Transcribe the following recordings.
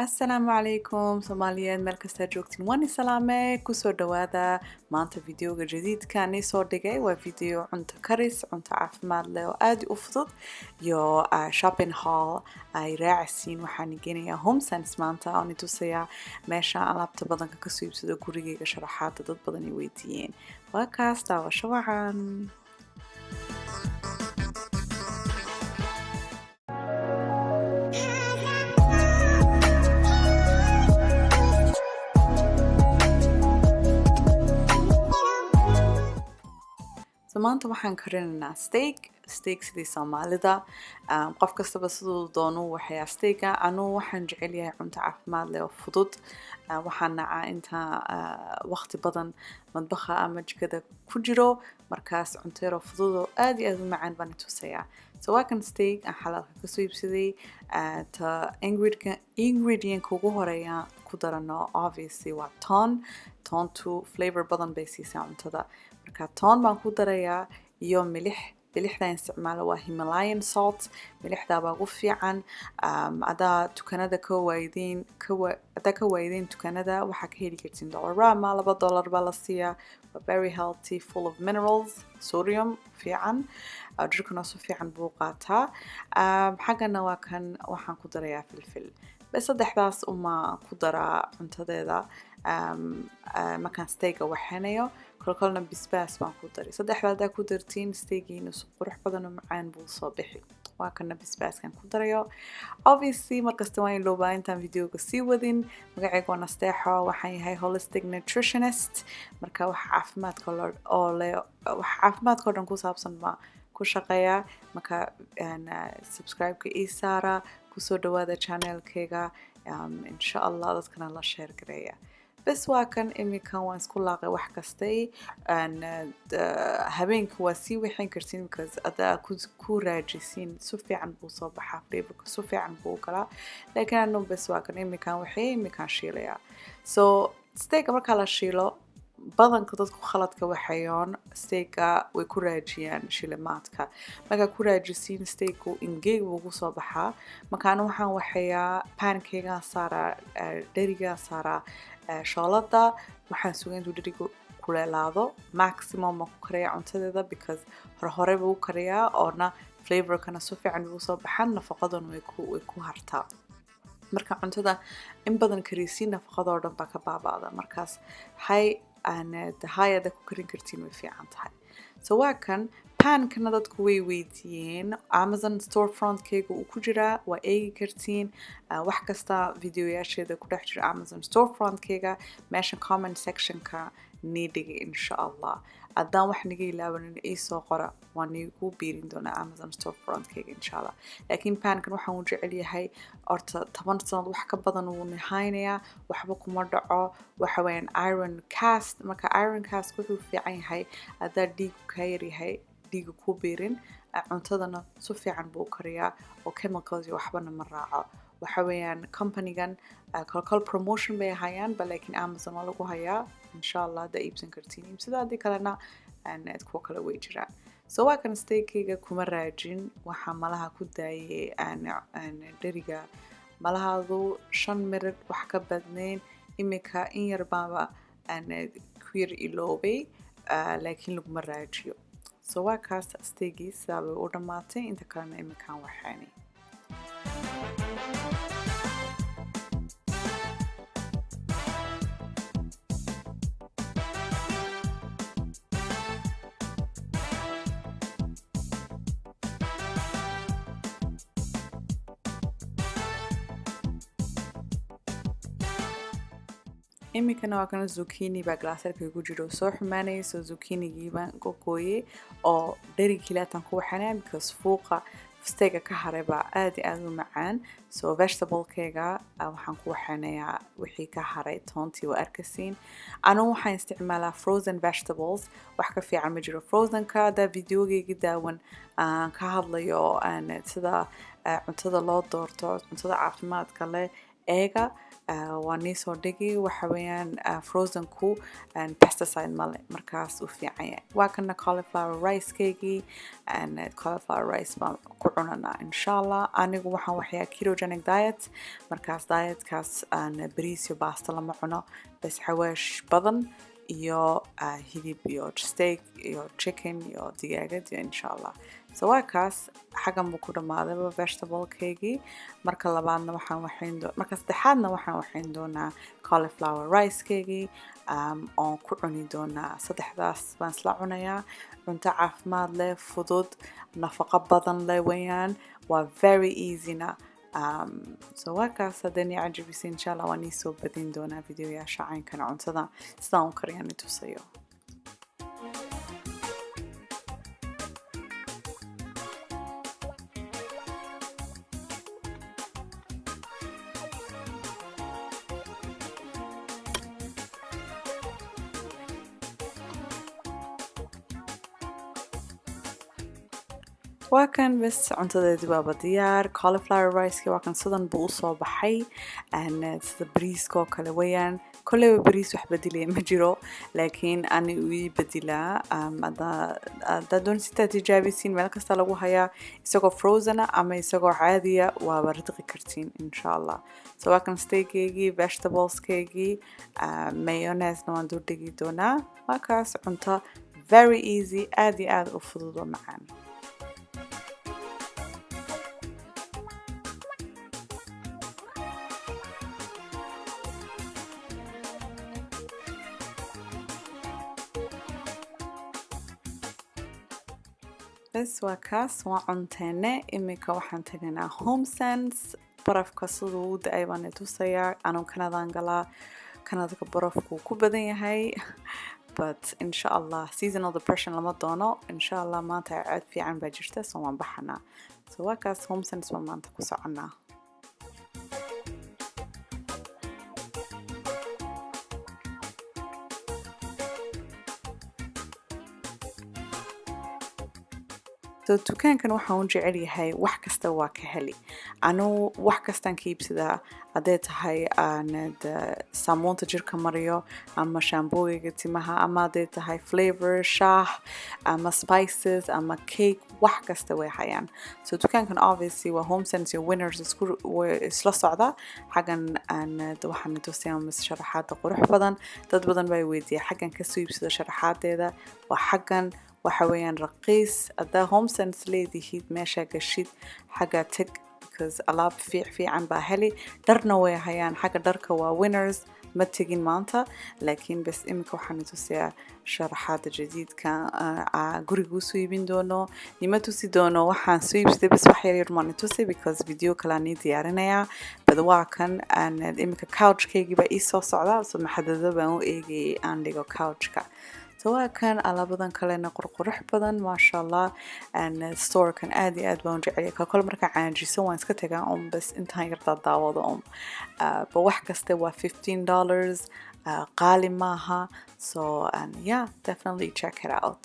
السلام عليكم صوماليين meel kasta joogtiin waan salaame kusoo dhawaada maanta videoga jadiidka ni soo dhigay waa video cunto karis cunto caafimaad leh oo aad u fudud iyo shopping haul ay raacisiin waxaan geenayaa home sense maanta oo ni tusaya meesha alaabta badanka ka soo iibsado gurigeyga sharaxaada dad badan ay weydiiyeen waa kaas daawasho wacan maanta waxaan karinaynaa steak sidii Soomaalida qof kastaba sidoo doono waxay steaka anu waxaan jecel yahay cunto caafimaad leh oo fudud waxaan nacaa inta waqti badan madbaxa ama jikada ku jiro markaas cunto yar oo fudud oo aad iyo aad u macaan baan tusayaa waa kan steak aan xalaalka ka soo iibsaday ta ingredient ugu horeeya ku darano obviously waa toontu flavor badan bay siisaa cuntada marka toon baan ku darayaa iyo milixda isticmaalo waa Himalayan salt milixda baa ugu fiican adaa dukaanada ka waaydiin dukaanada waxa ka heli kartiin $1 ama $2 baa la siiyaa very healthy full of minerals sodium fiican jirkana si fiican buu qaataa xagana waa kan waxaan ku darayaa filfil bas saddexdaas uma ku daraa cuntadeeda markaan steak waxanayo kolkolna bisbaas baan ku daray saddexdaada ku dartiin steakiina si qurux badan oo macaan buu soo bixi waa kana bisbaaskan ku darayo obviously markasta waan ilooba intaan videoga sii wadin magacayga waa Nasteexo waxaan yahay holistic nutritionist marka wax caafimaadka oo dhan ku saabsan ma ku shaqeeya marka subscribe-ka ii saara kusoo dhawaada channelkayga insha Allah dadkana la share gareeya bas waa kan imikan waan isku laaqay wax kastay habeenka waa sii wixin kartiin because adaa ku raajisiin si fiican buu soo baxaa flavorka si fiican buu galaa laakiin anu bas waa kan imikan shiilaya so steak marka la shiilo badanka dadku khaladka waxayoon steaka way ku raajiyaan shilimaadka marka ku raajisiin steaku ingeeg buu soo baxaa marka anu waxaan waxayaa pancake saaraa dheriga saaraa shoolada waxaan sugaa intuu dherigu kuleelaado maximum ma ku kariyaa cuntadeeda because hore buu kariyaa oona flavorkana si fiican buu soo baxaa nafaqaduna way ku hartaa marka cuntada in badan karisiin nafaqadoo dhan baa ka baabaada markaas hayada ku karin kartiin way fiican tahay so waa kan pankana dadku way weydiiyeen Amazon storefront-kayga uu ku jiraa waa eegi kartiin wax kasta videoyaasheeda ku dhex jira Amazon storefront-kayga meesha comment section-ka nii dhigay insha Allah haddaan wax naga ilaabanin ii soo qora waan niigu biirin doonaa Amazon storefront-kayga insha Allah laakiin pankan waxaan u jecel yahay horta 10 sano wax ka badan uu nihaynayaa waxba kuma dhaco waxa weeyaan iron cast marka iron cast wuxuu fiican yahay hadaa dhiig ka yar yahay dhiig ku biirin cuntadana si fiican buu kariyaa oo chemicals iyo waxbana ma raaco waxa weeyaan company-gan kolkol promotion bay hayaan laakiin Amazon waa lagu hayaa insha Allah da iibsan kartiin iibsadaadii kalena kuwa kale way jiraan so waa kan steakayga kuma raajin waxaa malaha ku daayay dheriga malahadu 5 minute wax ka badnayn imika in yar baaba ku yar iloobay laakiin laguma raajiyo so waa kaas steakii sidaa bay u dhammaatay inta kalena imikaan waxaanay imikana waa kana zucchini baa glaasarka ku jiro soo xumaanayso zucchini baan gooyay oo dherigii laatan ku waxanaa because fuuqa steak ka haray baa aad u macaan so vegetable-kayga waxaan ku waxanayaa wixii ka haray toontii waa arkasiin anu waxaan isticmaalaa frozen vegetables wax ka fiican ma jiro frozen-ka da videogayga daawan ka hadlayo sida cuntada loo doorto cuntada caafimaadka leh eega waa niisoo dhigi waxa weeyaan frozen ku pesticide male markaas u fiican yahay waa kana cauliflower rice keygii and cauliflower rice baan ku cunanaa inshallah anigu waxaan waxyaa ketogenic diet markaas dietkaas bariis iyo basta lama cuno bas xawaash badan iyo hilib iyo steak iyo chicken iyo digaagad iyo inshallah so waa kaas xagan buu ku dhamaaday vegetable keygii marka labaadna waxaan waxayn doonaa marka saddexaadna waxaan waxayn doonaa cauliflower rice keygii oo ku cuni doonaa saddexdaas baan isla cunayaa cunto caafimaad leh fudud nafaqo badan leh weeyaan waa very easyna so waa kaas haddana cajabisay inshallah waan isoo badin doonaa videoyaasha caynkan cuntada sidaan u kariyaan tusayo waa kan bas cuntadeedii waaba diyaar cauliflower rice waa kan sidan buu usoo baxay sida bariiska oo kale weeyaan kolleyba bariis wax bedilaya ma jiro laakiin ani uu bedilaa haddaad doonaysid tijaabisiin meel kasta lagu hayaa isagoo frozena ama isagoo caadiya waaba ridqi kartiin inshallah so waa kan steakeygii vegetableskeygii mayonnaise waan dul dhigi doonaa waa kaas cunto very easy aad iyo aad u fudud oo macaan بس وكاس وعنتنا إمك وحن تجنا هوم سنس برف كسرود أيضا توصيا أنا كندا أنجلا كندا كبرف كوبدين هاي but إن شاء الله seasonal depression لما دونا إن شاء الله ما تعد في عن بجرته سوى بحنا سواء كاس هوم سنس وما تكوس عنا dukaankan waxaan jecel yahay wax kasta waa ka heli anu wax kastaan ka iibsadaa haday tahay saamuunta jirka mariyo ama shaambooyiga timaha ama haday tahay flavor shaah ama spices ama cake wax kasta way hayaan so dukaankan obviously waa home sense iyo winners isla socda xagan waxaan tusayaa mis sharaxaad qurux badan dad badan bay weydiiyay xagan ka soo iibsado sharaxaadeeda waa xagan waxa weeyaan raqiis hadda home sense leedihid meesha gashid xaga tag because alaab fiican baa heli dharna way hayaan xaga dharka waa winners ma tegin maanta laakiin bas imika waxaan tusayaa sharaxaada jadiidka guriga soo iibin doono nima tusi doono waxaan soo iibsaday bas wax yar ma tusi because video kala ni diyaarinayaa badwaa kan imika couchkeygii baa ii soo socda so maxadada baan u eegay aan dhigo couchka سواء كان على بدن كلنا قرح بدن ما شاء الله and store كان عادي عاد بونجعلي كل مرة عاجي سوى نسكتها بس انت هاي قرطة دعوة بوحكة استوى $15 قالي معها so and yeah definitely check it out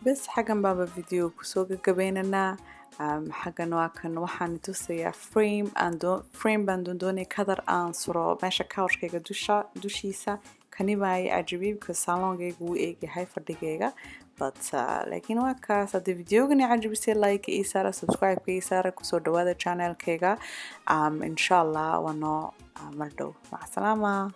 بس حقن بابا فيديو كسوق قبيننا حقن واكن وحان توسيا فريم باندوني كدر انصرو ماشا كاوش كيغا دوشيسا كاني باي عجبي بكو سالون كيغو ايغي هاي فردقيغا but لكن واكاس هذا فيديو غني عجبي سي لايك ايسارة سبسكرايب كيسارة كسو دوادا channel كيغا ان شاء الله وانو مردو مع السلامة